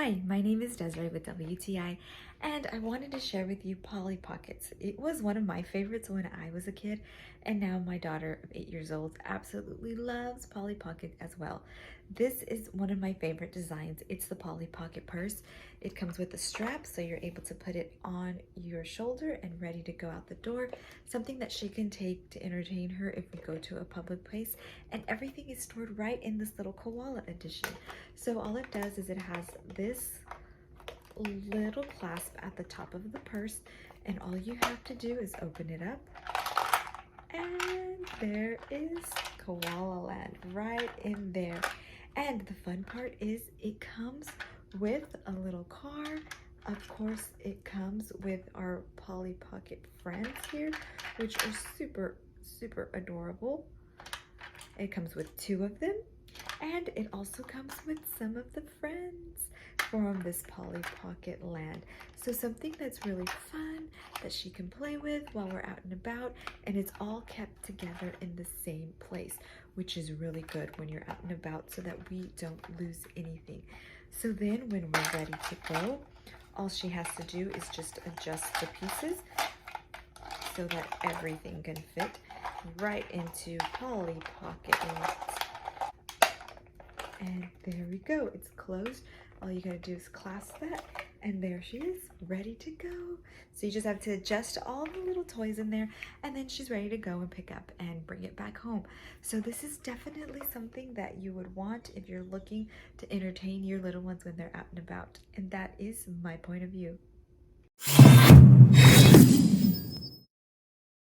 Hi, my name is Desiree with WTI, and I wanted to share with you Polly Pockets. It was one of my favorites when I was a kid, and now my daughter of 8 years old absolutely loves Polly Pocket as well. This is one of my favorite designs. It's the Polly Pocket purse. It comes with a strap, so you're able to put it on your shoulder and ready to go out the door. Something that she can take to entertain her if we go to a public place, and everything is stored right in this little koala edition. So all it does is it has this little clasp at the top of the purse, and all you have to do is open it up, and there is Koala Land right in there. And the fun part is it comes with a little car. Of course, it comes with our Polly Pocket friends here, which are super adorable. It comes with 2 of them, and it also comes with some of the friends from this Polly Pocket land. So something that's really fun that she can play with while we're out and about, and it's all kept together in the same place, which is really good when you're out and about so that we don't lose anything. So then when we're ready to go, all she has to do is just adjust the pieces so that everything can fit right into Polly Pocket Links. And there we go, it's closed. All you gotta do is clasp that, and there she is, ready to go. So you just have to adjust all the little toys in there, and then she's ready to go and pick up and bring it back home. So this is definitely something that you would want if you're looking to entertain your little ones when they're out and about. And that is my point of view.